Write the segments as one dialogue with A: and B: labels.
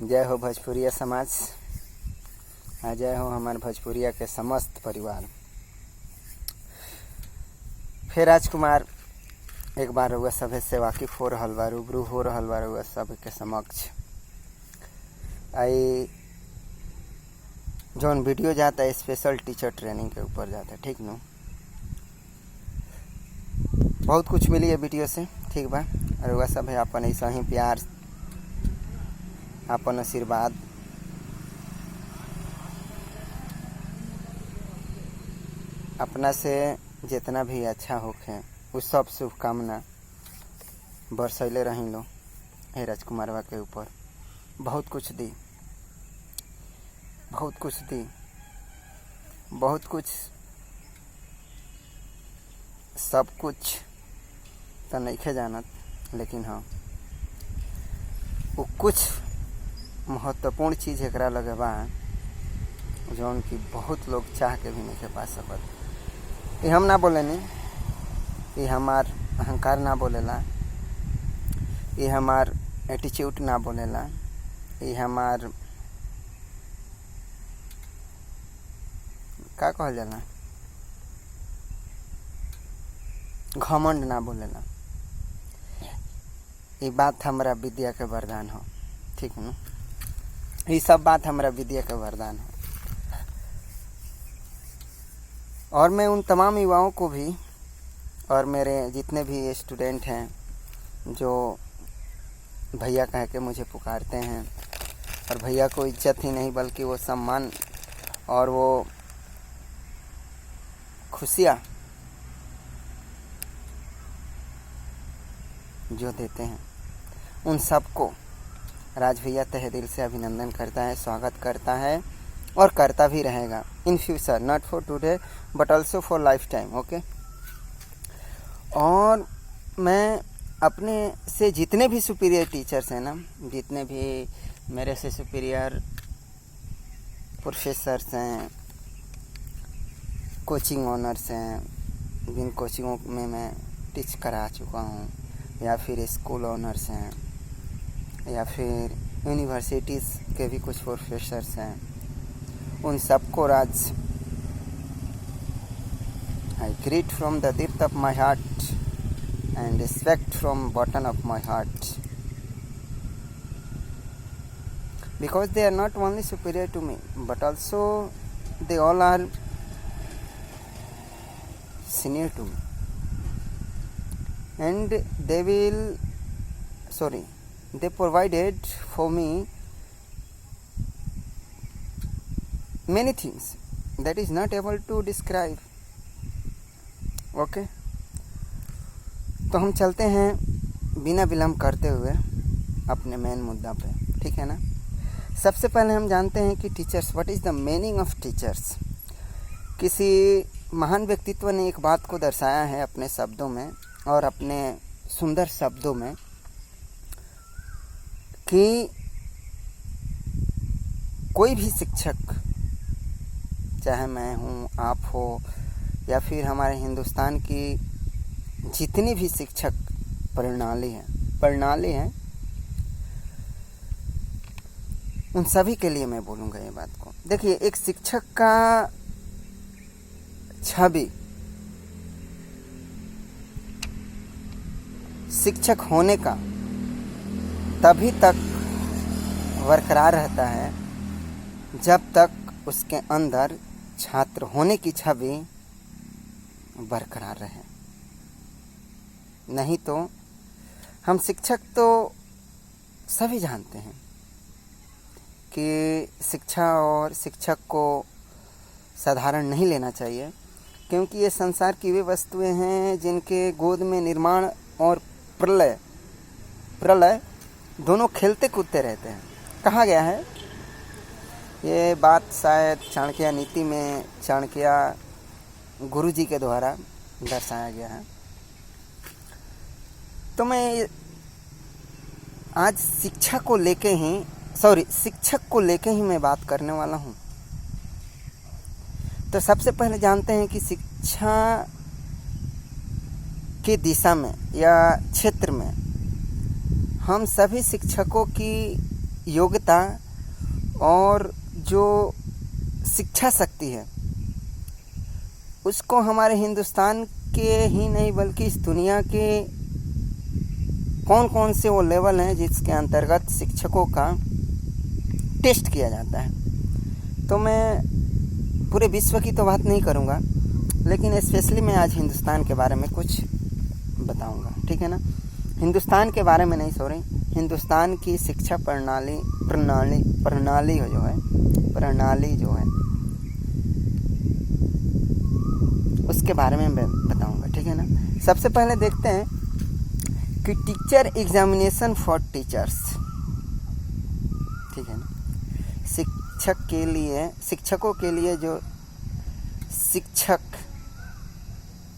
A: जय हो भोजपुरिया समाज, जय हो हमारे भोजपुरिया के समस्त परिवार। फिर राजकुमार एक बार रउआ सभे से वाकिफ हो रहल बा, रूबरू हो रहल बा रउआ सब के समक्ष। आई जौन वीडियो जाता है स्पेशल टीचर ट्रेनिंग के ऊपर जाता है, ठीक न। बहुत कुछ मिली है वीडियो से, ठीक बा। रउआ सब है अपन ऐसा ही प्यार, अपन आशीर्वाद अपना से जितना भी अच्छा होखे उस सब शुभकामना बरसैले रही लो हे राजकुमारवा के ऊपर। बहुत कुछ दी, बहुत कुछ दी, बहुत कुछ, सब कुछ तो नहीं जानत, लेकिन हाँ वो कुछ महत्वपूर्ण चीज़ एकरा लगे बा जौन की बहुत लोग चाह के भी नहीं पा सकत। ये हम ना बोलेनी, ये हमार अहंकार ना बोलेला, ये हमार एटीट्यूड ना बोलेला, ये हमार का कहल जाला, घमंड ना बोलेला। ये बात हमरा विद्या के वरदान हो, ठीक न। ये सब बात हमरा विद्या का वरदान हो। और मैं उन तमाम युवाओं को भी और मेरे जितने भी स्टूडेंट हैं जो भैया कह के मुझे पुकारते हैं, और भैया को इज्जत ही नहीं बल्कि वो सम्मान और वो खुशियाँ जो देते हैं, उन सबको राज भैया तहे दिल से अभिनंदन करता है, स्वागत करता है और करता भी रहेगा in future, not for today but also for life time, okay. और मैं अपने से जितने भी सुपीरियर टीचर्स हैं ना, जितने भी मेरे से सुपीरियर प्रोफेसर्स हैं, कोचिंग ऑनर्स हैं, जिन कोचिंगों में मैं टीच करा चुका हूँ, या फिर स्कूल ऑनर्स हैं, या फिर यूनिवर्सिटीज़ के भी कुछ प्रोफेसर्स हैं, उन सबको राज I greet from the depth of my heart and respect from bottom of my heart, because they are not only superior to me but also they all are senior to me, and they provided for me many things that is not able to describe, okay। तो हम चलते हैं बिना विलम्ब करते हुए अपने main मुद्दा पे, ठीक है ना। सबसे पहले हम जानते हैं कि teachers, what is the meaning of teachers. किसी महान व्यक्तित्व ने एक बात को दर्शाया है अपने शब्दों में और अपने सुंदर शब्दों में कि कोई भी शिक्षक, चाहे मैं हूँ, आप हो, या फिर हमारे हिंदुस्तान की जितनी भी शिक्षक प्रणाली है, उन सभी के लिए मैं बोलूँगा ये बात को। देखिए, एक शिक्षक का छवि शिक्षक होने का तभी तक बरकरार रहता है जब तक उसके अंदर छात्र होने की छवि बरकरार रहे। नहीं तो हम शिक्षक तो सभी जानते हैं कि शिक्षा और शिक्षक को साधारण नहीं लेना चाहिए, क्योंकि ये संसार की वे वस्तुएं हैं जिनके गोद में निर्माण और प्रलय दोनों खेलते कूदते रहते हैं। कहा गया है, ये बात शायद चाणक्य नीति में चाणक्य गुरुजी के द्वारा दर्शाया गया है। तो मैं आज शिक्षक को लेके ही मैं बात करने वाला हूँ। तो सबसे पहले जानते हैं कि शिक्षा की दिशा में या क्षेत्र में हम सभी शिक्षकों की योग्यता और जो शिक्षा शक्ति है उसको हमारे हिंदुस्तान के ही नहीं बल्कि इस दुनिया के कौन कौन से वो लेवल हैं जिसके अंतर्गत शिक्षकों का टेस्ट किया जाता है। तो मैं पूरे विश्व की तो बात नहीं करूँगा, लेकिन स्पेशली मैं आज हिंदुस्तान के बारे में कुछ बताऊँगा, ठीक है ना। हिंदुस्तान के बारे में नहीं, सॉरी, हिंदुस्तान की शिक्षा प्रणाली जो है उसके बारे में मैं बताऊँगा, ठीक है ना। सबसे पहले देखते हैं कि टीचर एग्जामिनेशन फॉर टीचर्स, ठीक है ना। शिक्षकों के लिए जो शिक्षक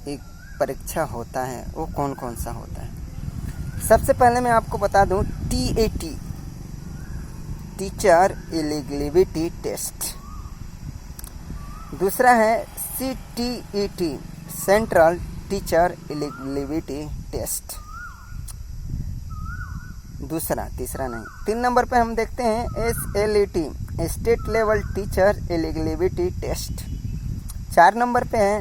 A: एक परीक्षा होता है वो कौन कौन सा होता है। सबसे पहले मैं आपको बता दूं TAT, टीचर एलिजिबिलिटी टेस्ट। दूसरा है CTET, central teacher eligibility test. तीसरा नहीं। 3 नंबर पे हम देखते हैं SLET, state level teacher eligibility test. 4 number पे है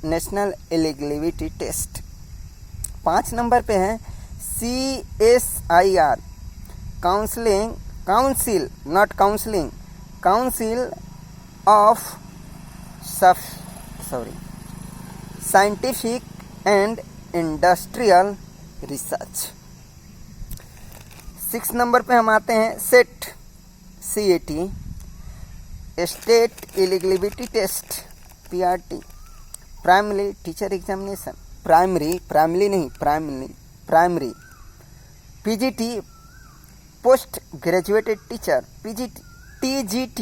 A: नेशनल एलिजिबिलिटी टेस्ट। 5 नंबर पे है CSIR, council of scientific and industrial research. 6 number पे हम आते हैं CET, state eligibility test, PRT, primary teacher examination, primary. PGT, post graduated teacher, TGT,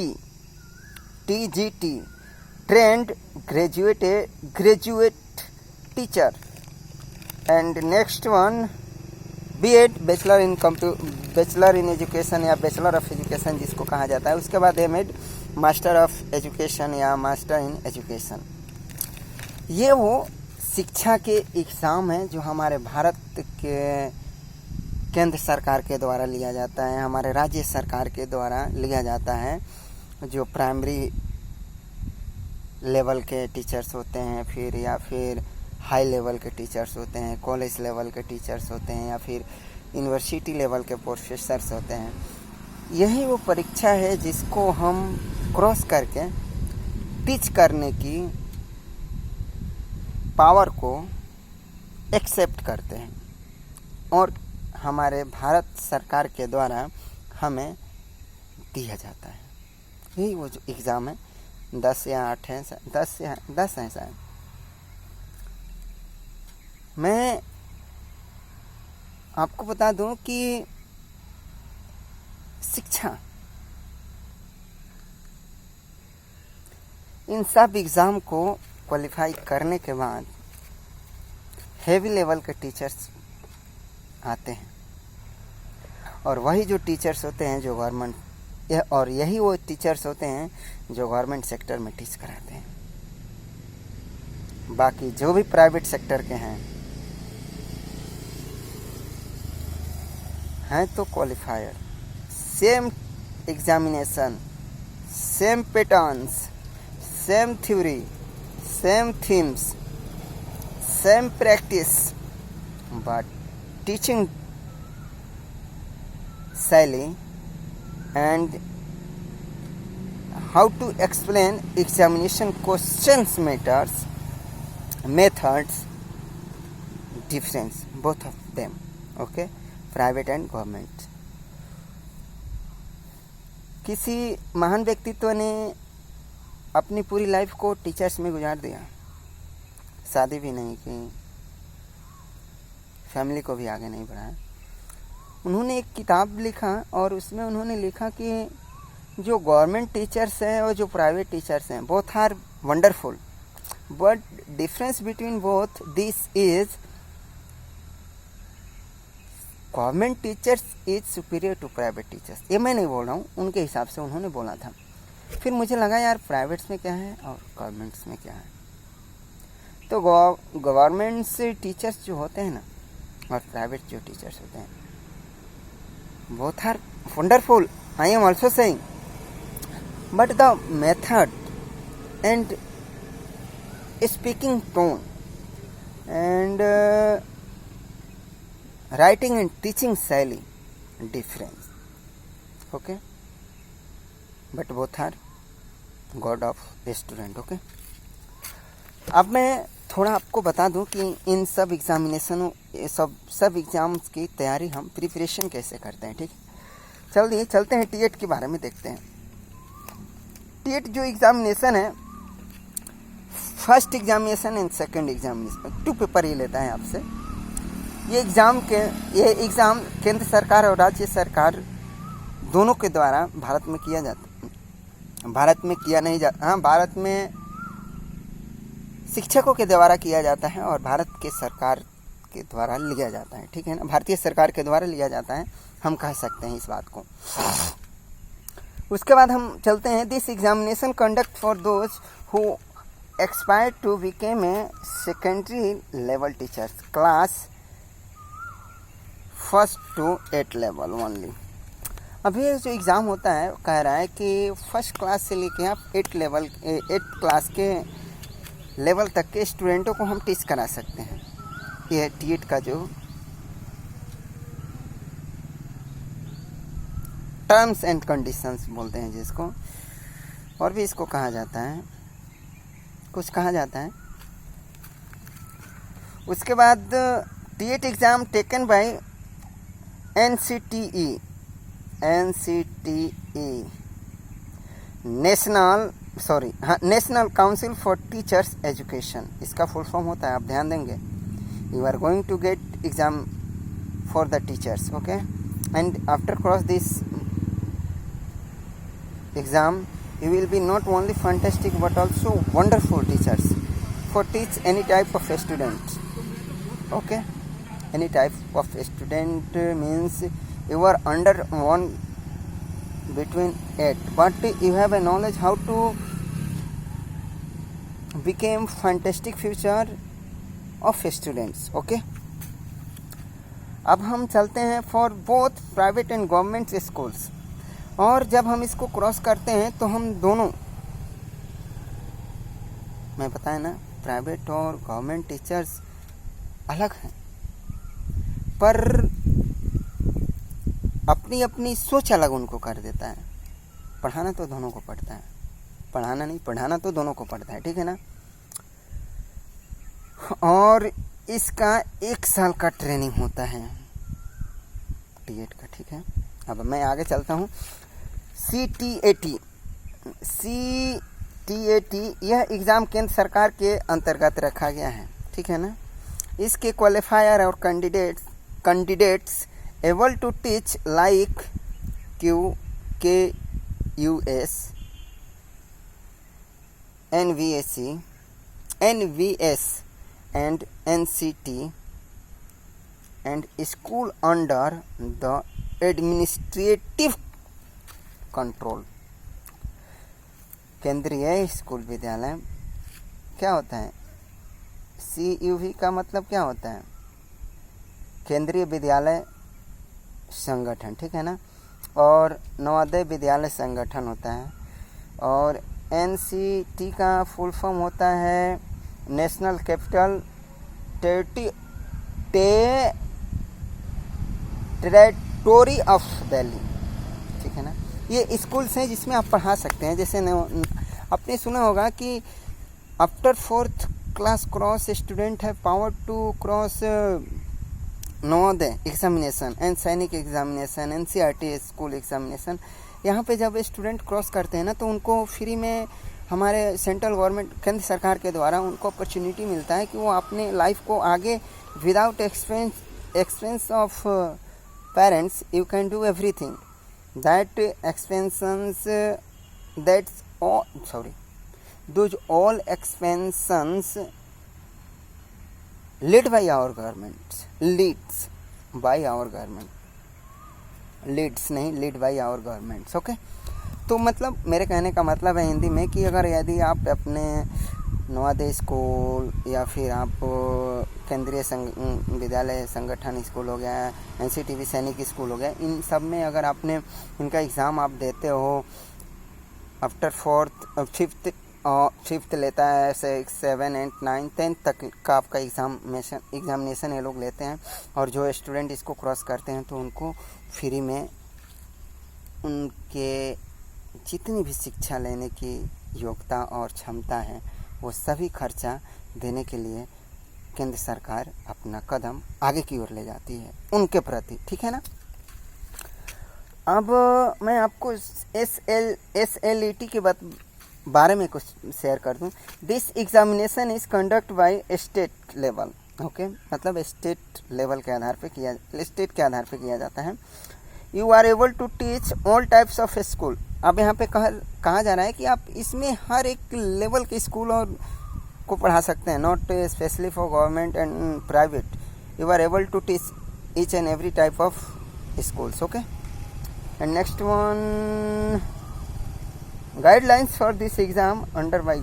A: trained graduate teacher. And next one B.Ed, bachelor in education या bachelor of education जिसको कहा जाता है। उसके बाद M.Ed, मास्टर ऑफ एजुकेशन या master in education. ये वो शिक्षा के एग्ज़ाम हैं जो हमारे भारत के केंद्र सरकार के द्वारा लिया जाता है, हमारे राज्य सरकार के द्वारा लिया जाता है। जो प्राइमरी लेवल के टीचर्स होते हैं फिर हाई लेवल के टीचर्स होते हैं, कॉलेज लेवल के टीचर्स होते हैं या फिर यूनिवर्सिटी लेवल के प्रोफेसर्स होते हैं। यही वो परीक्षा है जिसको हम क्रॉस करके टीच करने की पावर को एक्सेप्ट करते हैं और हमारे भारत सरकार के द्वारा हमें दिया जाता है। यही वो जो एग्ज़ाम है, 10 या 8 है, 10 है शायद। मैं आपको बता दूं कि शिक्षा इन सब एग्ज़ाम को क्वालिफाई करने के बाद हेवी लेवल के टीचर्स आते हैं और वही जो टीचर्स होते हैं जो यही वो टीचर्स होते हैं जो गवर्नमेंट सेक्टर में टीच कराते हैं। बाकी जो भी प्राइवेट सेक्टर के हैं तो qualifier, same examination, same patterns, same theory, same themes, same practice, but teaching शैली and how to explain examination questions methods difference both of them, okay, private and government। किसी महान व्यक्तित्व ने अपनी पूरी लाइफ को टीचर्स में गुजार दिया, शादी भी नहीं की, फैमिली को भी आगे नहीं बढ़ाया। उन्होंने एक किताब लिखा और उसमें उन्होंने लिखा कि जो गवर्नमेंट टीचर्स हैं और जो प्राइवेट टीचर्स हैं both are wonderful, but difference between both this is government teachers is superior to private teachers. ये मैं नहीं बोल रहा हूँ, उनके हिसाब से उन्होंने बोला था। फिर मुझे लगा यार प्राइवेट्स में क्या है और गवर्नमेंट्स में क्या है। तो गवर्नमेंट से टीचर्स जो होते हैं ना और प्राइवेट जो टीचर्स होते हैं both are wonderful, I am also saying, but the method and speaking tone and writing and teaching शैली difference. Okay, but both are God of student. Okay, अब मैं थोड़ा आपको बता दूं कि इन सब एग्जामिनेशनों सब एग्ज़ाम्स की तैयारी हम प्रिपरेशन कैसे करते हैं. ठीक है, चलिए चलते हैं टीएट के बारे में देखते हैं. टीएट जो एग्जामिनेशन है, first examination and second examination, 2 paper ही लेता है आपसे. ये एग्ज़ाम केंद्र सरकार और राज्य सरकार दोनों के द्वारा भारत में किया जाता है. भारत में किया नहीं जाता, हाँ, भारत में शिक्षकों के द्वारा किया जाता है और भारत के सरकार के द्वारा लिया जाता है. ठीक है ना, भारतीय सरकार के द्वारा लिया जाता है, हम कह सकते हैं इस बात को. उसके बाद हम चलते हैं. This examination conduct for those who expire to became a secondary level teachers class 1st to 8th level only. अभी जो एग्ज़ाम होता है कह रहा है कि फर्स्ट क्लास से लेके आप 8th क्लास के लेवल तक के स्टूडेंटों को हम टीच करा सकते हैं. ये टीएट का जो टर्म्स एंड कंडीशंस बोलते हैं जिसको, और भी इसको कहा जाता है, कुछ कहा जाता है. उसके बाद TET exam taken by NCTE national council for teachers education. इसका फुल फॉर्म होता है, आप ध्यान देंगे. You are going to get exam for the teachers. Okay, and after cross this exam you will be not only fantastic but also wonderful teachers for teach any type of student. Okay, any type of student means you are under 1 between 8, but you have a knowledge how to become fantastic future of students. Okay, अब हम चलते हैं for both private and government schools. और जब हम इसको cross करते हैं तो हम दोनों, मैं बताया ना, प्राइवेट और गवर्नमेंट टीचर्स अलग हैं, पर अपनी अपनी सोच अलग उनको कर देता है. पढ़ाना तो दोनों को पड़ता है, पढ़ाना तो दोनों को पड़ता है. ठीक है ना. और इसका 1 साल का ट्रेनिंग होता है टीएट का. ठीक है, अब मैं आगे चलता हूँ. CTAT यह एग्ज़ाम केंद्र सरकार के अंतर्गत रखा गया है. ठीक है ना. इसके क्वालिफायर और candidates able to teach like QKUS, NVS and NCT and school under the administrative control. केंद्रीय स्कूल विद्यालय क्या होता है? CUV का मतलब क्या होता है? केंद्रीय विद्यालय संगठन. ठीक है ना. और नवोदय विद्यालय संगठन होता है. और NCT का फुल फॉर्म होता है national capital territory of Delhi. ठीक है ना. ये स्कूल्स हैं जिसमें आप पढ़ा सकते हैं. जैसे आपने सुना होगा कि after 4th class cross student है power to cross Navodaya examination and Sainik examination, NCERT school examination. यहाँ पे जब स्टूडेंट क्रॉस करते हैं ना तो उनको फ्री में हमारे सेंट्रल गवर्नमेंट केंद्र सरकार के द्वारा उनको अपॉर्चुनिटी मिलता है कि वो अपने लाइफ को आगे without expense of parents you can do everything. That expansions those all expansions led by our government, leads by our government, leads नहीं, lead by our governments. Okay, तो मतलब मेरे कहने का मतलब है हिंदी में कि अगर यदि आप अपने नवोदय स्कूल या फिर आप केंद्रीय विद्यालय संगठन स्कूल हो गया, NCTV सैनिक स्कूल हो गया, इन सब में अगर आपने इनका एग्ज़ाम आप देते हो आफ्टर 5th लेता है, 6, 7, 8, 9, 10 तक का आपका एग्ज़ामिनेशन ये लोग लेते हैं। और जो स्टूडेंट इसको क्रॉस करते हैं तो उनको फ्री में उनके जितनी भी शिक्षा लेने की योग्यता और क्षमता है वो सभी खर्चा देने के लिए केंद्र सरकार अपना कदम आगे की ओर ले जाती है उनके प्रति, ठीक है ना। अब मैं आपको SLET के बारे में कुछ शेयर कर दूं। This examination is conduct by state level, okay, मतलब स्टेट लेवल के आधार पे स्टेट के आधार पे किया जाता है। You are able to teach all types of school. अब यहाँ पे कहा जा रहा है कि आप इसमें हर एक लेवल के स्कूल और को पढ़ा सकते हैं, not specially for government and private. You are able to teach each and every type of schools, okay. And next one, guidelines for this exam under by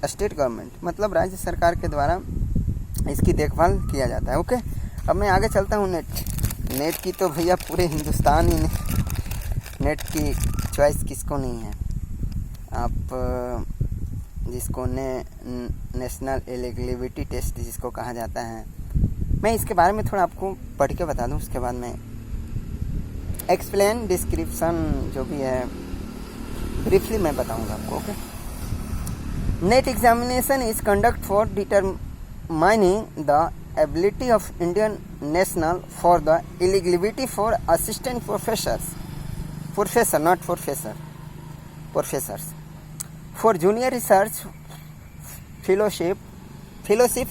A: state government, मतलब राज्य सरकार के द्वारा इसकी देखभाल किया जाता है, ओके। अब मैं आगे चलता हूँ। नेट की तो भैया पूरे हिंदुस्तान ही नेट की चॉइस किसको नहीं है। आप जिसको नेशनल एलिजिबिलिटी टेस्ट जिसको कहा जाता है, मैं इसके बारे में थोड़ा आपको पढ़ के बता दूं, उसके बाद मैं एक्सप्लेन डिस्क्रिप्शन जो भी है ब्रीफली मैं बताऊंगा आपको, okay. Net examination is conduct for determining the ability of Indian national for the eligibility for assistant professor not professors for junior research fellowship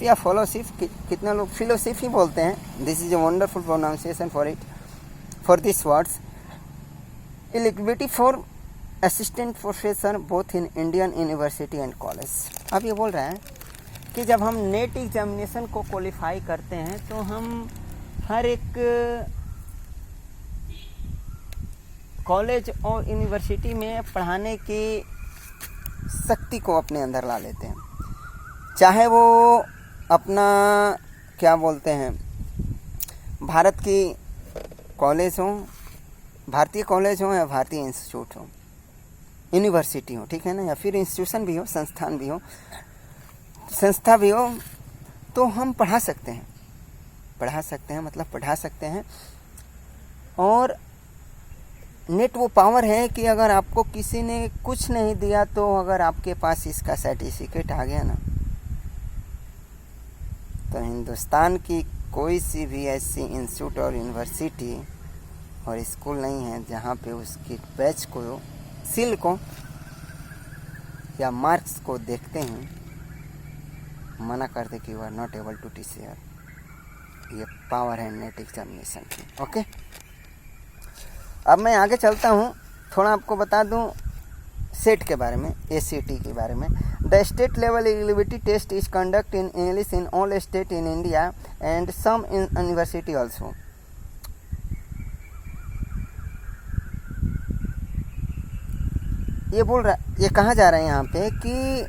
A: या फॉलोशिप, कितना लोग फेलोशिप ही बोलते हैं। This is a wonderful pronunciation for this words. Eligibility for assistant professor both in Indian university and college. अब ये बोल रहा है कि जब हम नेट एग्जामिनेशन को क्वालिफाई करते हैं तो हम हर एक कॉलेज और यूनिवर्सिटी में पढ़ाने की शक्ति को अपने अंदर ला लेते हैं, चाहे वो अपना क्या बोलते हैं भारत की कॉलेज हो, भारतीय कॉलेज हो या भारतीय इंस्टीट्यूट हो, यूनिवर्सिटी हो, ठीक है ना, या फिर इंस्टीट्यूशन भी हो, संस्था भी हो, तो हम पढ़ा सकते हैं। और नेट वो पावर है कि अगर आपको किसी ने कुछ नहीं दिया तो अगर आपके पास इसका सर्टिफिकेट आ गया ना, तो हिंदुस्तान की कोई सी भी ऐसी इंस्टीट्यूट और यूनिवर्सिटी और स्कूल नहीं है जहाँ पे उसकी बैच को, सील को या मार्क्स को देखते हैं मना कर दे कि you are not able to teach here. ये पावर है नेट एग्जामिनेशन की, ओके। अब मैं आगे चलता हूँ, थोड़ा आपको बता दूँ सेट के बारे में, ACT के बारे में। The state level eligibility test is conduct in English in all state in India and some in university also. ये कहा जा रहा है यहाँ पे कि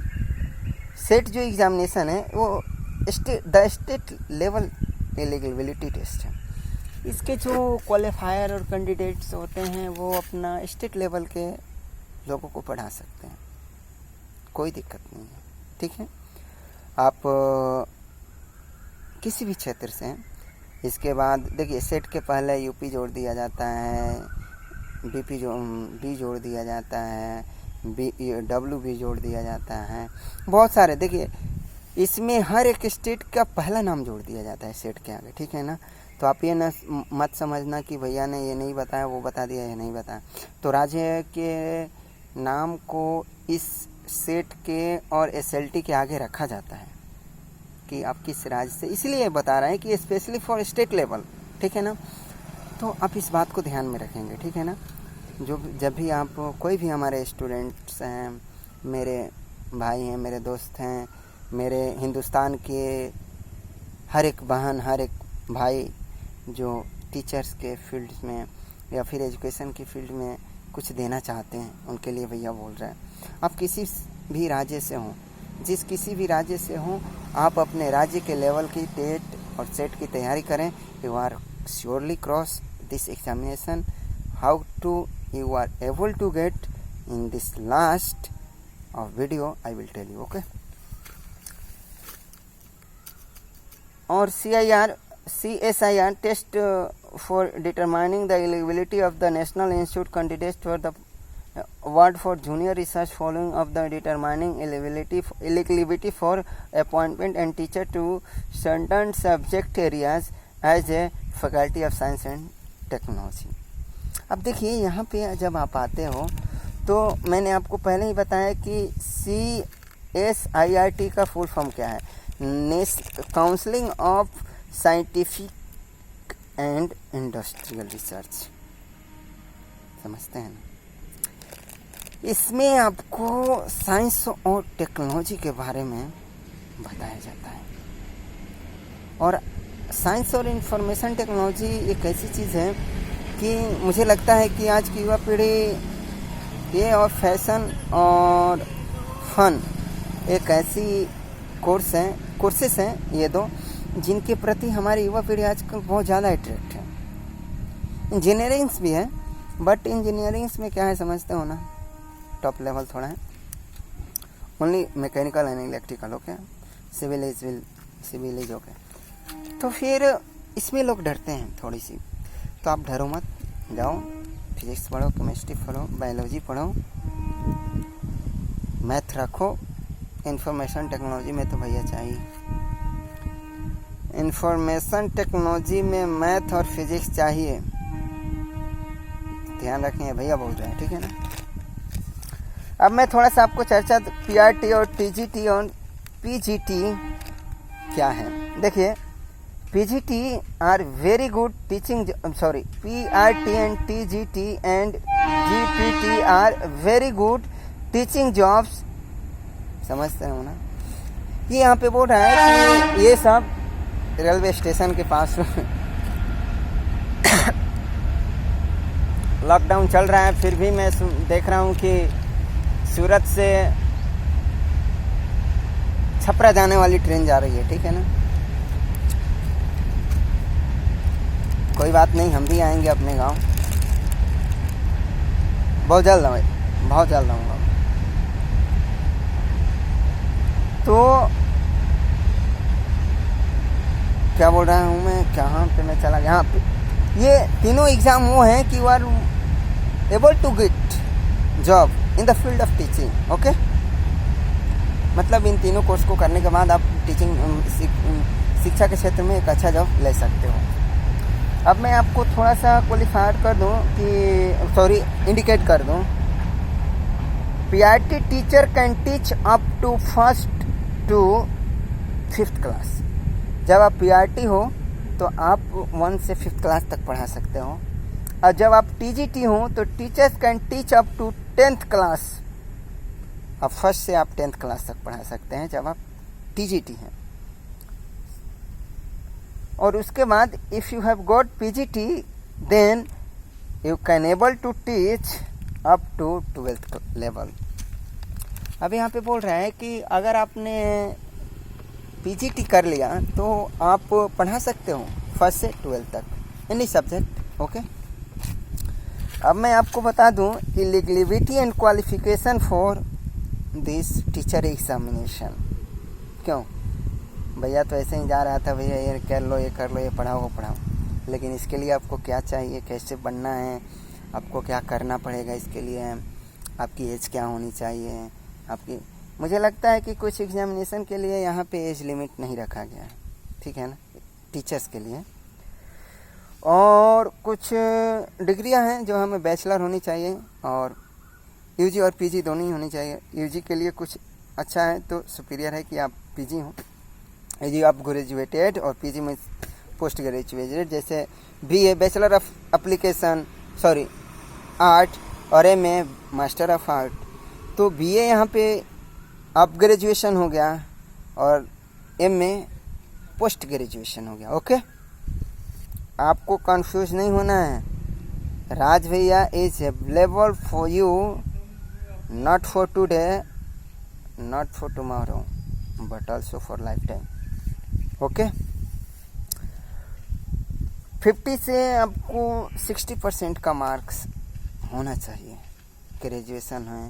A: सेट जो एग्जामिनेशन है वो the state level eligibility test है। इसके जो क्वालिफायर और कैंडिडेट्स होते हैं वो अपना स्टेट लेवल के लोगों को पढ़ा सकते हैं, कोई दिक्कत नहीं है, ठीक है। आप किसी भी क्षेत्र से हैं। इसके बाद देखिए सेट के पहले यूपी जोड़ दिया जाता है, बी जोड़ दिया जाता है, डब्ल्यू भी जोड़ दिया जाता है, बहुत सारे। देखिए इसमें हर एक स्टेट का पहला नाम जोड़ दिया जाता है सेट के आगे, ठीक है ना। तो आप ये मत समझना कि भैया ने ये नहीं बताया, वो बता दिया, ये नहीं बताया। तो राज्य के नाम को इस सेट के और SLT के आगे रखा जाता है कि आप किस राज्य से, इसलिए बता रहे हैं कि स्पेशली फॉर स्टेट लेवल, ठीक है ना। तो आप इस बात को ध्यान में रखेंगे, ठीक है ना। जब भी आप कोई भी हमारे स्टूडेंट्स हैं, मेरे भाई हैं, मेरे दोस्त हैं, मेरे हिंदुस्तान के हर एक बहन, हर एक भाई जो टीचर्स के फील्ड में या फिर एजुकेशन की फील्ड में कुछ देना चाहते हैं, उनके लिए भैया बोल रहे हैं, आप किसी भी राज्य से हों, किसी भी राज्य से हों, आप अपने राज्य के लेवल की और सेट की तैयारी करें. You are surely cross this examination. How to you are able to get in this last of video I will tell you. Okay. Or CSIR test for determining the eligibility of the National Institute candidates for the award for junior research following of the determining eligibility for appointment and teacher to certain subject areas as a faculty of science and technology. अब देखिए यहाँ पे जब आप आते हो तो मैंने आपको पहले ही बताया कि CSIRT का फुल फॉर्म क्या है. Counselling of scientific and industrial research. समझते हैं ना. इसमें आपको साइंस और टेक्नोलॉजी के बारे में बताया जाता है. और साइंस और इंफॉर्मेशन टेक्नोलॉजी एक ऐसी चीज़ है कि मुझे लगता है कि आज की युवा पीढ़ी ये और फैशन और फन एक ऐसी कोर्सेस हैं ये दो जिनके प्रति हमारी युवा पीढ़ी आजकल बहुत ज़्यादा अट्रैक्ट है. इंजीनियरिंग्स भी है, बट इंजीनियरिंग्स में क्या है समझते हो ना, टॉप लेवल थोड़ा है. Only mechanical and electrical. Okay. Civil is okay. तो फिर इसमें लोग डरते हैं थोड़ी सी. तो आप डरो मत, जाओ फिजिक्स पढ़ो, केमिस्ट्री पढ़ो, बायोलॉजी पढ़ो, मैथ रखो. इंफॉर्मेशन टेक्नोलॉजी में तो भैया चाहिए. इंफॉर्मेशन टेक्नोलॉजी में मैथ और फिजिक्स चाहिए. ध्यान रखें भैया बोल रहे हैं, ठीक है ना. अब मैं थोड़ा सा आपको चर्चा PRT और TGT और PGT क्या है. देखिए PGT are very good teaching. PRT and TGT and GPT are very good teaching jobs. समझते हो ना. ये यहाँ पे बोल रहा है कि ये सब रेलवे स्टेशन के पास लॉकडाउन चल रहा है, फिर भी मैं देख रहा हूँ कि सूरत से छपरा जाने वाली ट्रेन जा रही है. ठीक है ना. कोई बात नहीं, हम भी आएंगे अपने गांव बहुत जल्द आऊँगा. तो क्या बोल रहा हूँ मैं, कहाँ पे मैं चला. यहाँ पे ये तीनों एग्ज़ाम वो हैं कि you are able to get job in the field of teaching. Okay. मतलब इन तीनों कोर्स को करने के बाद आप शिक्षा के क्षेत्र में एक अच्छा जॉब ले सकते हो. अब मैं आपको थोड़ा सा क्वालिफायर कर दूं कि इंडिकेट कर दूं. PRT teacher can teach up to 1st to 5th class. जब आप PRT हो तो आप 1 से 5th क्लास तक पढ़ा सकते हो. और जब आप TGT हो तो teachers can teach up to 10th class. अब 1st से आप 10th क्लास तक पढ़ा सकते हैं जब आप TGT हैं. और उसके बाद if you have got PGT then you can able to teach up to 12th level. अब यहाँ पे बोल रहा है कि अगर आपने PGT कर लिया तो आप पढ़ा सकते हो 1st से 12th तक एनी सब्जेक्ट. ओके. अब मैं आपको बता दूं eligibility and qualification for this teacher examination. क्यों भैया, तो ऐसे ही जा रहा था भैया, ये कर लो, ये पढ़ाओ. लेकिन इसके लिए आपको क्या चाहिए, कैसे बनना है, आपको क्या करना पड़ेगा, इसके लिए आपकी एज क्या होनी चाहिए आपकी. मुझे लगता है कि कुछ एग्जामिनेशन के लिए यहाँ पे एज लिमिट नहीं रखा गया है. ठीक है ना, टीचर्स के लिए. और कुछ डिग्रियाँ हैं जो हमें बैचलर होनी चाहिए और UG और PG दोनों ही होनी चाहिए. UG के लिए कुछ अच्छा है तो सुपीरियर है कि आप PG हो. यदि आप ग्रेजुएटेड और PG में पोस्ट ग्रेजुएटेड, जैसे BA bachelor of application art और MA मास्टर ऑफ आर्ट, तो BA यहाँ पे अप ग्रेजुएशन हो गया और MA पोस्ट ग्रेजुएशन हो गया. ओके. आपको कंफ्यूज नहीं होना है. राज भैया is available for you, not for today, not for tomorrow, but also for life time. Okay. 50 से आपको 60% का मार्क्स होना चाहिए। ग्रेजुएशन है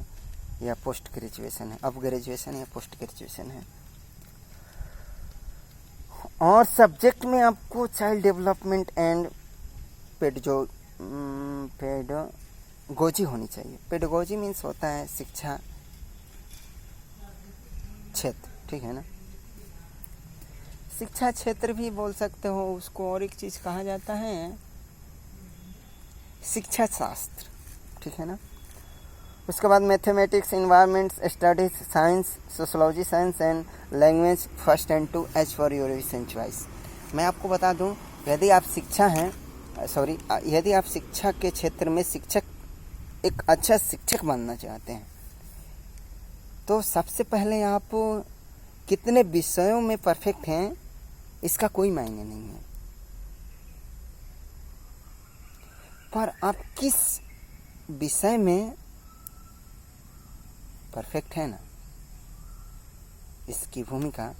A: या पोस्ट ग्रेजुएशन है, अब ग्रेजुएशन या पोस्ट ग्रेजुएशन है। और सब्जेक्ट में आपको चाइल्ड डेवलपमेंट एंड पेडगोजी होनी चाहिए। पेडगोजी मीन्स होता है शिक्षा क्षेत्र, ठीक है ना। शिक्षा क्षेत्र भी बोल सकते हो उसको, और एक चीज़ कहा जाता है शिक्षा शास्त्र, ठीक है ना। उसके बाद mathematics, environments studies, science, sociology science and language first and two as for your vision choice. मैं आपको बता दूं, यदि आप शिक्षा के क्षेत्र में एक अच्छा शिक्षक बनना चाहते हैं तो सबसे पहले आप कितने विषयों में परफेक्ट हैं इसका कोई मायने नहीं है, पर आप किस विषय में परफेक्ट है ना, इसकी भूमिका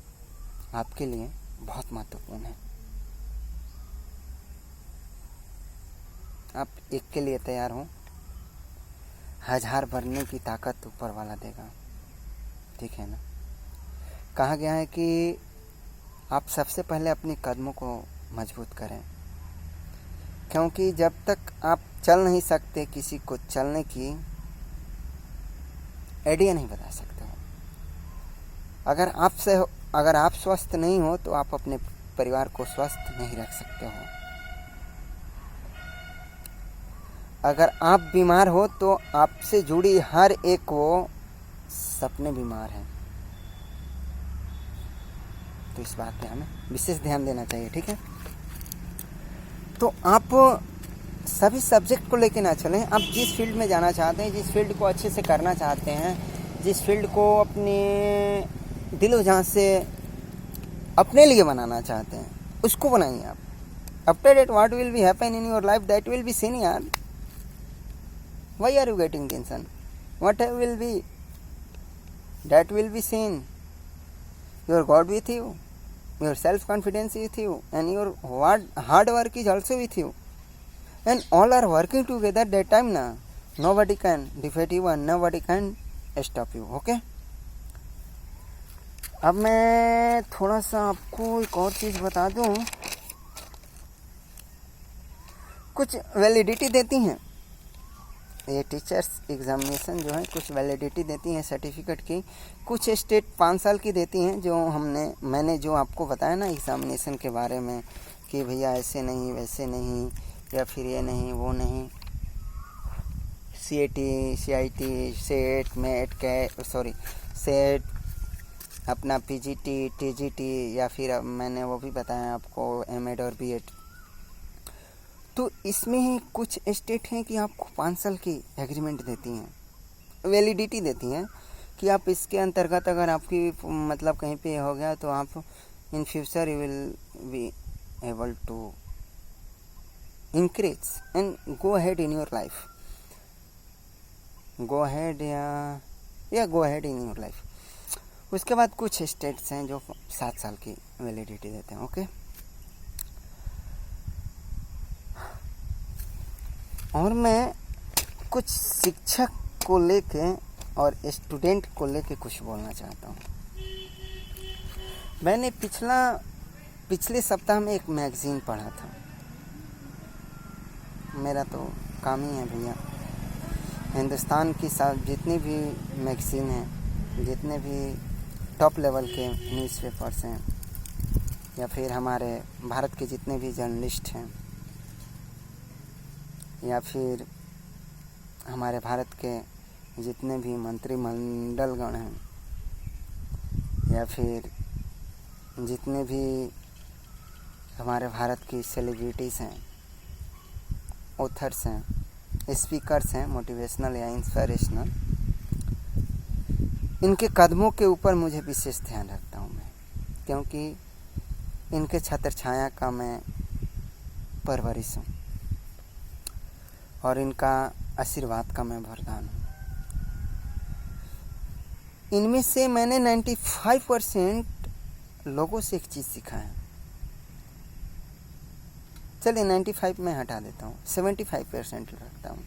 A: आपके लिए बहुत महत्वपूर्ण है। आप एक के लिए तैयार हो, 1000 भरने की ताकत ऊपर वाला देगा, ठीक है ना। कहा गया है कि आप सबसे पहले अपने कदमों को मजबूत करें, क्योंकि जब तक आप चल नहीं सकते किसी को चलने की आइडिया नहीं बता सकते हो। अगर आप स्वस्थ नहीं हो तो आप अपने परिवार को स्वस्थ नहीं रख सकते हो। अगर आप बीमार हो तो आपसे जुड़ी हर एक वो सपने बीमार हैं। तो इस बात पे हमें विशेष ध्यान देना चाहिए, ठीक है। तो आप सभी सब्जेक्ट को लेके ना चलें। आप जिस फील्ड में जाना चाहते हैं, जिस फील्ड को अच्छे से करना चाहते हैं, जिस फील्ड को अपने दिलो जान से अपने लिए बनाना चाहते हैं, उसको बनाइए आप। After that what will be happen in your life that will be seen यार। Why are you getting tension? What will be that will be seen. Your god with you, your self confidence with you, and your hard work is also with you, and all are working together. That time na nobody can defeat you and nobody can stop you. Okay, अब मैं थोड़ा सा आपको एक और चीज़ बता दूं। कुछ वैलिडिटी देती हैं ये टीचर्स एग्जामिनेशन जो है, कुछ वैलिडिटी देती हैं सर्टिफिकेट की। कुछ स्टेट 5 साल की देती हैं, जो मैंने जो आपको बताया ना एग्जामिनेशन के बारे में कि भैया ऐसे नहीं वैसे नहीं, या फिर ये नहीं वो नहीं। CAT, CIT, सेट अपना PGT, TGT, या फिर मैंने वो भी बताया आपको M.Ed और B.Ed। तो इसमें ही कुछ स्टेट हैं कि आपको 5 साल की एग्रीमेंट देती हैं, वैलिडिटी देती हैं कि आप इसके अंतर्गत अगर आपकी मतलब कहीं पे हो गया तो आप in future you will be able to increase and go ahead in your life. Go ahead in your life. उसके बाद कुछ स्टेट्स हैं जो 7 साल की वैलिडिटी देते हैं। ओके, और मैं कुछ शिक्षक को लेके और स्टूडेंट को लेके कुछ बोलना चाहता हूँ। मैंने पिछले सप्ताह में एक मैगज़ीन पढ़ा था। मेरा तो काम ही है भैया, हिंदुस्तान की जितनी भी मैगज़ीन हैं, जितने भी टॉप लेवल के न्यूज़पेपर्स हैं, या फिर हमारे भारत के जितने भी जर्नलिस्ट हैं, या फिर हमारे भारत के जितने भी मंत्रिमंडलगण हैं, या फिर जितने भी हमारे भारत की सेलिब्रिटीज़ हैं, ऑथर्स हैं, स्पीकर्स हैं, मोटिवेशनल या इंस्पिरेशनल, इनके कदमों के ऊपर मुझे विशेष ध्यान रखता हूँ मैं, क्योंकि इनके छत्र छाया का मैं परवरिश हूँ और इनका आशीर्वाद का मैं वरदान हूँ। इनमें से मैंने 95% लोगों से एक चीज़ सीखा है। चलिए 95 में हटा देता हूँ, 75% रखता हूँ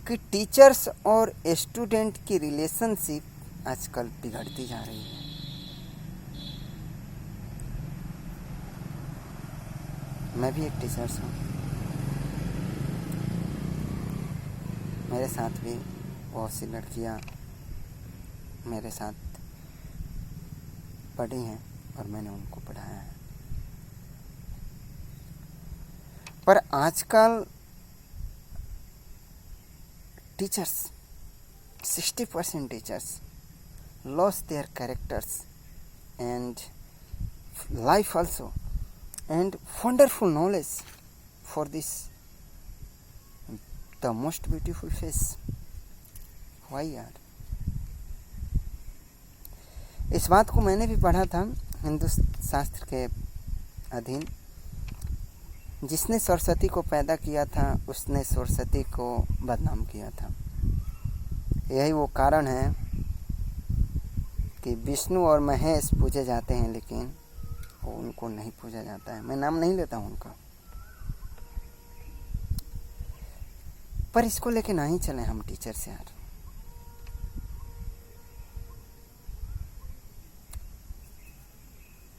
A: कि टीचर्स और स्टूडेंट की रिलेशनशिप आजकल बिगड़ती जा रही है। मैं भी एक टीचर हूँ, मेरे साथ भी बहुत सी लड़कियाँ मेरे साथ पढ़ी हैं और मैंने उनको पढ़ाया है। पर आजकल teachers 60% teachers lost their characters and life also and wonderful knowledge for this the most beautiful face. Why यार? इस बात को मैंने भी पढ़ा था हिंदू शास्त्र के अधीन। जिसने सरस्वती को पैदा किया था उसने सरस्वती को बदनाम किया था। यही वो कारण है कि विष्णु और महेश पूजे जाते हैं लेकिन वो उनको नहीं पूजा जाता है। मैं नाम नहीं लेता हूँ उनका, पर इसको लेके ना ही चले हम टीचर से यार।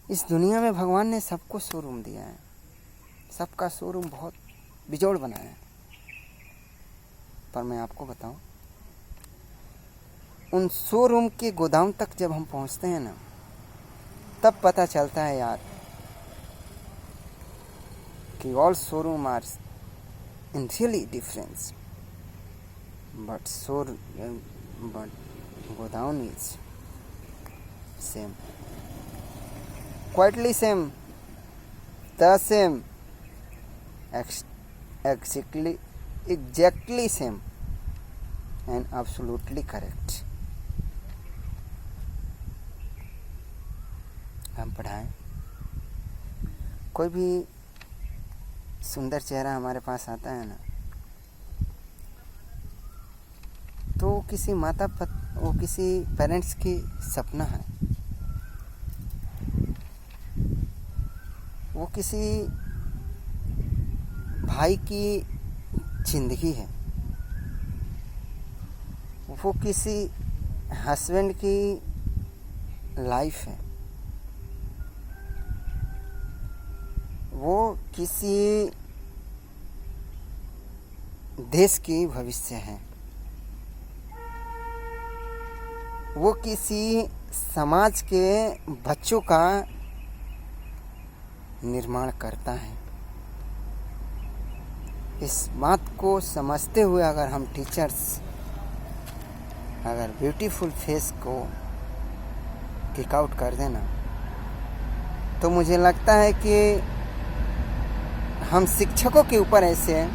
A: इस दुनिया में भगवान ने सबको शोरूम दिया है, सबका शोरूम बहुत बिजोड़ बनाया है। पर मैं आपको बताऊं, उन शोरूम के गोदाम तक जब हम पहुंचते हैं ना, तब पता चलता है यार कि all showroom are in really difference, but godown is same, quietly same, the same, exactly same and absolutely correct। हम पढ़ाएं, कोई भी सुंदर चेहरा हमारे पास आता है ना, तो वो किसी पेरेंट्स की सपना है, वो किसी भाई की जिंदगी है, वो किसी हस्बैंड की लाइफ है, वो किसी देश की भविष्य है, वो किसी समाज के बच्चों का निर्माण करता है। इस बात को समझते हुए अगर हम टीचर्स अगर ब्यूटीफुल फेस को किक आउट कर देना, तो मुझे लगता है कि हम शिक्षकों के ऊपर ऐसे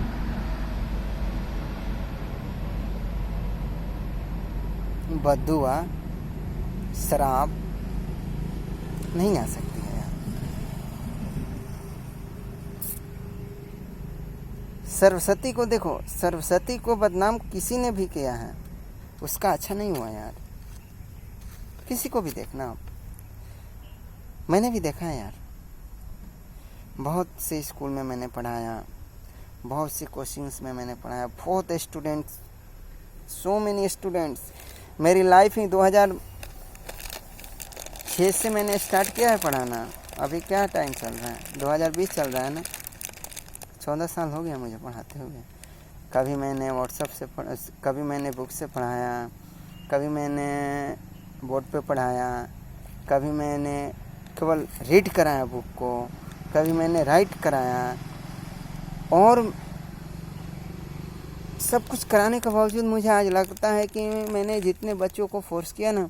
A: बद्दुआ शराब नहीं आ सकती है। सरस्वती को देखो, सरस्वती को बदनाम किसी ने भी किया है, उसका अच्छा नहीं हुआ यार। किसी को भी देखना आप, मैंने भी देखा है यार। बहुत से स्कूल में मैंने पढ़ाया, बहुत से कोचिंग्स में मैंने पढ़ाया, बहुत स्टूडेंट्स, सो मेनी स्टूडेंट्स। मेरी लाइफ ही 2006 से मैंने स्टार्ट किया है पढ़ाना। अभी क्या टाइम चल रहा है, 2020 चल रहा है ना, 14 साल हो गया मुझे पढ़ाते हुए। कभी मैंने व्हाट्सएप से कभी मैंने बुक से पढ़ाया, कभी मैंने बोर्ड पे पढ़ाया, कभी मैंने केवल रीड कराया बुक को, कभी मैंने राइट कराया, और सब कुछ कराने के बावजूद मुझे आज लगता है कि मैंने जितने बच्चों को फोर्स किया ना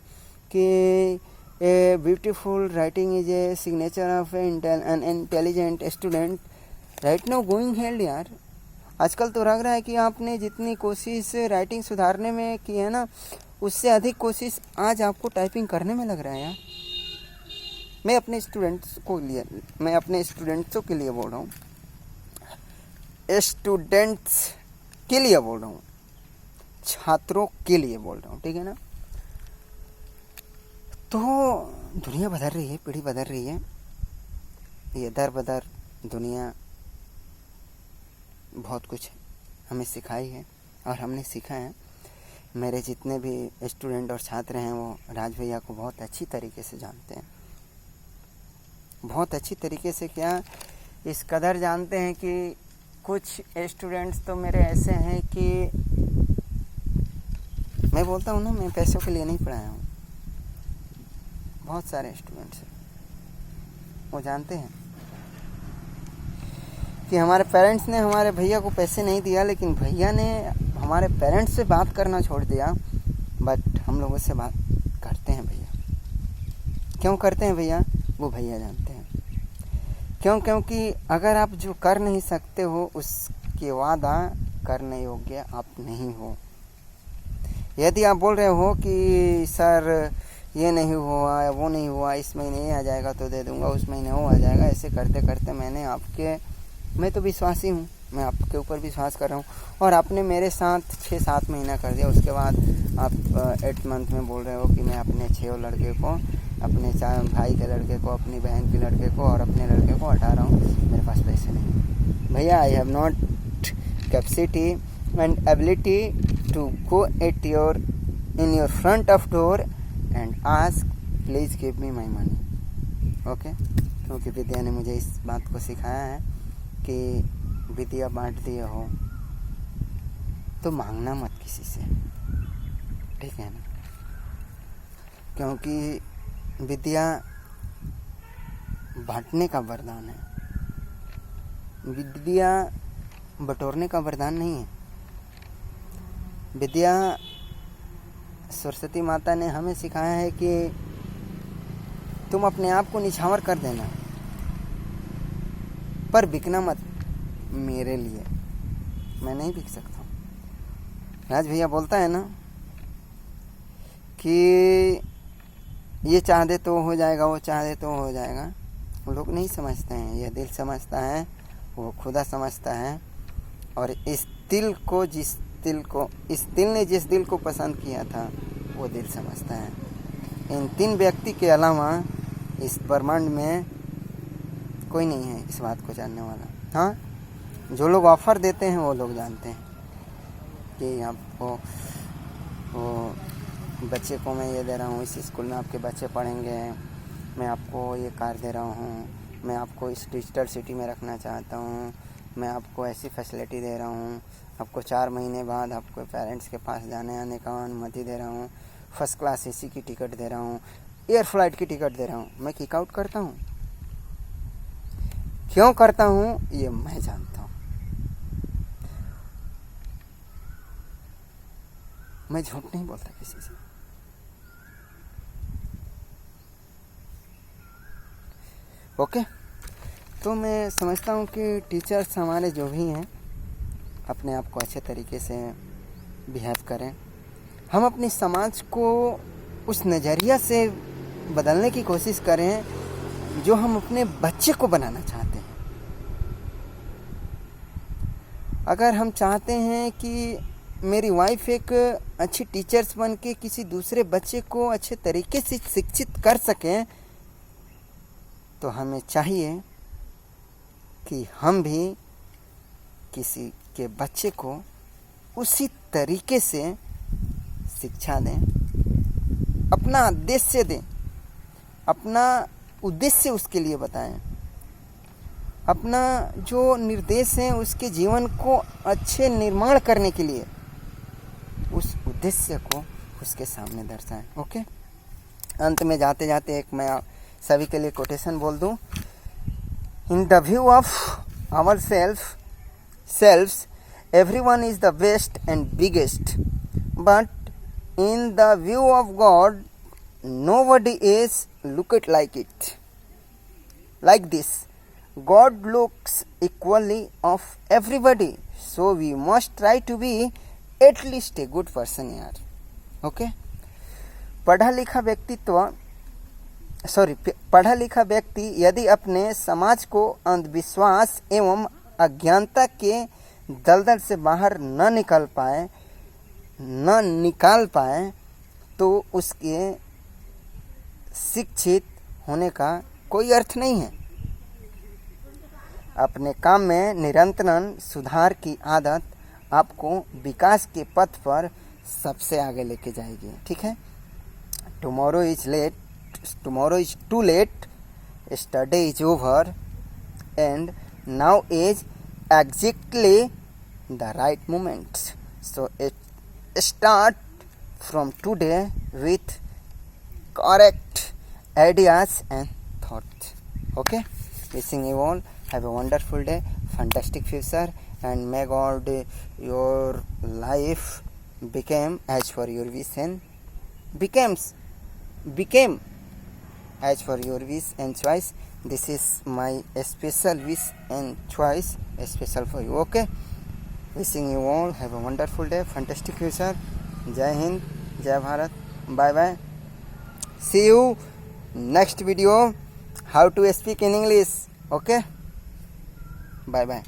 A: कि a beautiful writing is a signature of an intelligent student, right now going held यार। आजकल तो लग रहा है कि आपने जितनी कोशिश राइटिंग सुधारने में की है ना, उससे अधिक कोशिश आज आपको टाइपिंग करने में लग रहा है यार। मैं अपने स्टूडेंट्सों के लिए बोल रहा हूँ, स्टूडेंट्स के लिए बोल रहा हूँ, छात्रों के लिए बोल रहा हूँ, ठीक है ना। तो दुनिया बदल रही है, पीढ़ी बदल रही है, ये दर बदर दुनिया बहुत कुछ हमें सिखाई है और हमने सीखा है। मेरे जितने भी स्टूडेंट और छात्र हैं वो राज भैया को बहुत अच्छी तरीके से जानते हैं, बहुत अच्छी तरीके से। क्या इस कदर जानते हैं कि कुछ स्टूडेंट्स तो मेरे ऐसे हैं कि मैं बोलता हूँ ना, मैं पैसों के लिए नहीं पढ़ाया हूँ। बहुत सारे स्टूडेंट्स हैं वो जानते हैं कि हमारे पेरेंट्स ने हमारे भैया को पैसे नहीं दिया, लेकिन भैया ने हमारे पेरेंट्स से बात करना छोड़ दिया, बट हम लोगों से बात करते हैं भैया। क्यों करते हैं भैया, वो भैया जानते हैं। क्यों? क्योंकि अगर आप जो कर नहीं सकते हो उसके वादा करने योग्य आप नहीं हो। यदि आप बोल रहे हो कि सर ये नहीं हुआ या वो नहीं हुआ, इस महीने ये आ जाएगा तो दे दूंगा, उस महीने वो आ जाएगा, ऐसे करते करते मैं तो विश्वासी हूँ, मैं आपके ऊपर विश्वास कर रहा हूँ और आपने मेरे साथ 6-7 महीना कर दिया। उसके बाद आप 8 मंथ में बोल रहे हो कि मैं अपने 6 लड़के को, अपने 4 भाई के लड़के को, अपनी बहन के लड़के को और अपने लड़के को हटा रहा हूँ, मेरे पास पैसे नहीं। भैया, I have not capacity and ability to go at in your front of door and ask please give me my money. Okay, क्योंकि विद्या ने मुझे इस बात को सिखाया है कि विद्या बांट दिए हो तो मांगना मत किसी से, ठीक है ना? क्योंकि विद्या बांटने का वरदान है, विद्या बटोरने का वरदान नहीं है। विद्या, सरस्वती माता ने हमें सिखाया है कि तुम अपने आप को निछावर कर देना, पर बिकना मत मेरे लिए, मैं नहीं बिक सकता हूँ। राज भैया बोलता है ना कि ये चाह दे तो हो जाएगा, वो चाह दे तो हो जाएगा। वो लोग नहीं समझते हैं, ये दिल समझता है, वो खुदा समझता है। और इस दिल ने जिस दिल को पसंद किया था वो दिल समझता है। इन 3 व्यक्ति के अलावा इस ब्रह्मांड में कोई नहीं है इस बात को जानने वाला। हाँ, जो लोग ऑफ़र देते हैं वो लोग जानते हैं कि आपको, वो बच्चे को मैं ये दे रहा हूँ, इस स्कूल में आपके बच्चे पढ़ेंगे, मैं आपको ये कार दे रहा हूँ, मैं आपको इस डिजिटल सिटी में रखना चाहता हूँ, मैं आपको ऐसी फैसिलिटी दे रहा हूँ, आपको 4 महीने बाद आपको पेरेंट्स के पास जाने आने का अनुमति दे रहा हूँ, फर्स्ट क्लास AC की टिकट दे रहा हूँ, एयर फ्लाइट की टिकट दे रहा हूँ। मैं किक आउट करता हूँ। क्यों करता हूँ ये मैं जानता हूँ। मैं झूठ नहीं बोलता किसी से। ओके, तो मैं समझता हूँ कि टीचर्स हमारे जो भी हैं अपने आप को अच्छे तरीके से बिहेव करें। हम अपने समाज को उस नज़रिया से बदलने की कोशिश करें जो हम अपने बच्चे को बनाना चाहते हैं। अगर हम चाहते हैं कि मेरी वाइफ एक अच्छी टीचर्स बन के किसी दूसरे बच्चे को अच्छे तरीके से शिक्षित कर सकें, तो हमें चाहिए कि हम भी किसी के बच्चे को उसी तरीके से शिक्षा दें, अपना उद्देश्य दें, अपना उद्देश्य उसके लिए बताएं, अपना जो निर्देश है उसके जीवन को अच्छे निर्माण करने के लिए उस उद्देश्य को उसके सामने दर्शाएं। ओके, अंत में जाते जाते एक मैं सभी के लिए कोटेशन बोल दूं। In the view of our selfs everyone is the best and biggest, but in the view of God nobody is looked like it. Like this, God looks equally of everybody, so we must try to be at least a good person यार। Okay, पढ़ा लिखा व्यक्ति यदि अपने समाज को अंधविश्वास एवं अज्ञानता के दलदल से बाहर न निकाल पाए तो उसके शिक्षित होने का कोई अर्थ नहीं है। अपने काम में निरंतर सुधार की आदत आपको विकास के पथ पर सबसे आगे लेके जाएगी। ठीक है, tomorrow is too late, study is over and now is exactly the right moment. So start from today with correct ideas and thoughts. Okay, wishing you all have a wonderful day, fantastic future, and may God your life became as per your wish and became as per your wish and choice. This is my special wish and choice, special for you. Okay, wishing you all have a wonderful day, fantastic future. जय हिंद, जय Bharat, bye bye, see you next video, how to speak in English. Okay, bye bye.